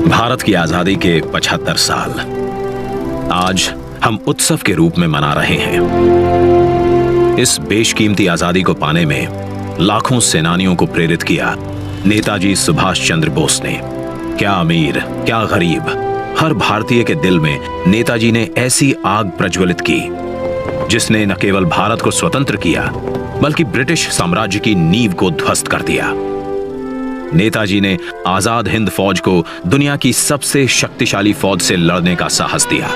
भारत की आजादी के 75 साल आज हम उत्सव के रूप में मना रहे हैं। इस बेशकीमती आजादी को पाने में लाखों सेनानियों को प्रेरित किया नेताजी सुभाष चंद्र बोस ने। क्या अमीर, क्या गरीब, हर भारतीय के दिल में नेताजी ने ऐसी आग प्रज्वलित की जिसने न केवल भारत को स्वतंत्र किया बल्कि ब्रिटिश साम्राज्य की नींव को ध्वस्त कर दिया। नेताजी ने आजाद हिंद फौज को दुनिया की सबसे शक्तिशाली फौज से लड़ने का साहस दिया।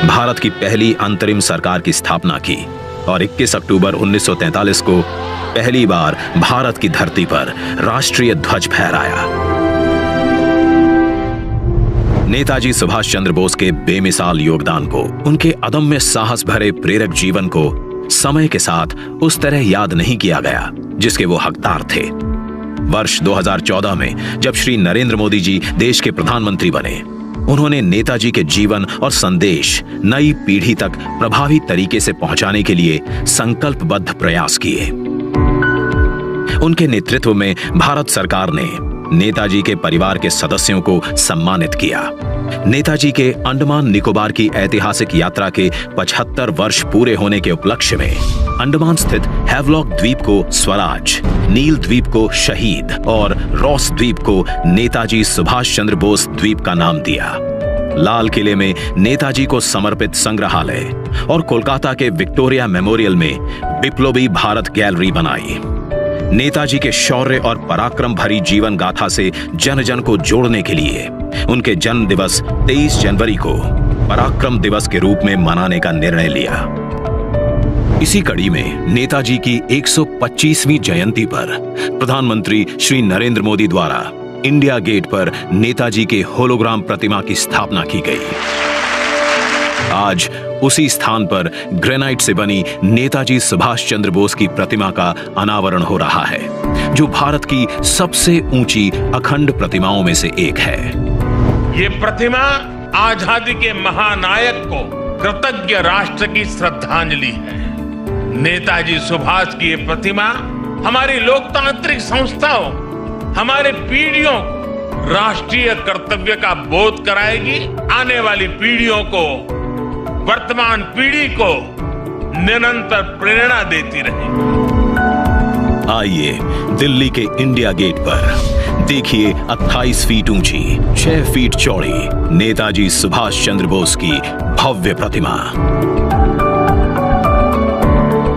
भारत की पहली अंतरिम सरकार की स्थापना की और 21 अक्टूबर 1943 को पहली बार भारत की धरती पर राष्ट्रीय ध्वज फहराया। नेताजी सुभाष चंद्र बोस के बेमिसाल योगदान को, उनके अदम्य साहस भरे प्रेरक जीवन को समय के साथ उस तरह याद नहीं किया गया जिसके वो हकदार थे। वर्ष 2014 में जब श्री नरेंद्र मोदी जी देश के प्रधानमंत्री बने, उन्होंने नेताजी के जीवन और संदेश नई पीढ़ी तक प्रभावी तरीके से पहुंचाने के लिए संकल्पबद्ध प्रयास किए। उनके नेतृत्व में भारत सरकार ने नेताजी के परिवार के सदस्यों को सम्मानित किया। नेताजी के अंडमान निकोबार की ऐतिहासिक यात्रा के 75 वर्ष पूरे होने के उपलक्ष्य में अंडमान स्थित हैवलॉक द्वीप को स्वराज, नील द्वीप को शहीद और रॉस द्वीप को नेताजी सुभाष चंद्र बोस द्वीप का नाम दिया। लाल किले में नेताजी को समर्पित संग्रहालय और कोलकाता के विक्टोरिया मेमोरियल में बिप्लोबी भारत गैलरी बनाई। नेताजी के शौर्य और पराक्रम भरी जीवन गाथा से जन जन को जोड़ने के लिए उनके जन्म दिवस 23 जनवरी को पराक्रम दिवस के रूप में मनाने का निर्णय लिया। इसी कड़ी में नेताजी की 125वीं जयंती पर प्रधानमंत्री श्री नरेंद्र मोदी द्वारा इंडिया गेट पर नेताजी के होलोग्राम प्रतिमा की स्थापना की गई। आज उसी स्थान पर ग्रेनाइट से बनी नेताजी सुभाष चंद्र बोस की प्रतिमा का अनावरण हो रहा है, जो भारत की सबसे ऊंची अखंड प्रतिमाओं में से एक है। ये प्रतिमा आजादी के महानायक को कृतज्ञ राष्ट्र की श्रद्धांजलि है। नेताजी सुभाष की ये प्रतिमा हमारी लोकतांत्रिक संस्थाओं, हमारे पीढ़ियों को राष्ट्रीय कर्तव्य का बोध कराएगी। आने वाली पीढ़ियों को, वर्तमान पीढ़ी को निरंतर प्रेरणा देती रहेगी। आइए दिल्ली के इंडिया गेट पर देखिए 28 फीट ऊंची, 6 फीट चौड़ी नेताजी सुभाष चंद्र बोस की भव्य प्रतिमा।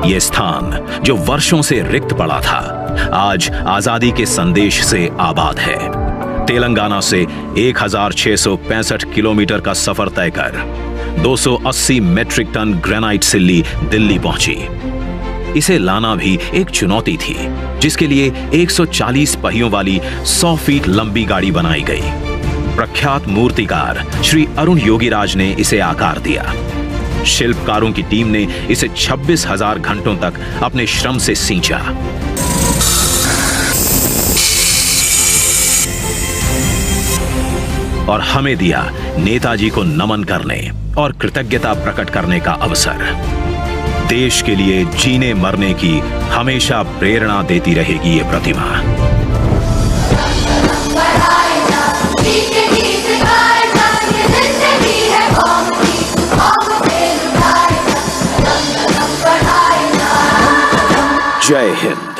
यह स्थान जो वर्षों से रिक्त पड़ा था, आज आजादी के संदेश से आबाद है। तेलंगाना से 1665 किलोमीटर का सफर तय कर 280 मेट्रिक टन ग्रेनाइट सिल्ली दिल्ली पहुंची। इसे लाना भी एक चुनौती थी, जिसके लिए 140 पहियों वाली 100 फीट लंबी गाड़ी बनाई गई। प्रख्यात मूर्तिकार श्री अरुण योगीराज ने इसे आकार दिया। शिल्पकारों की टीम ने इसे 26,000 घंटों तक अपने श्रम से सींचा। और हमें दिया नेताजी को नमन करने और कृतज्ञता प्रकट करने का अवसर। देश के लिए जीने मरने की हमेशा प्रेरणा देती रहेगी ये प्रतिमा। जय हिंद।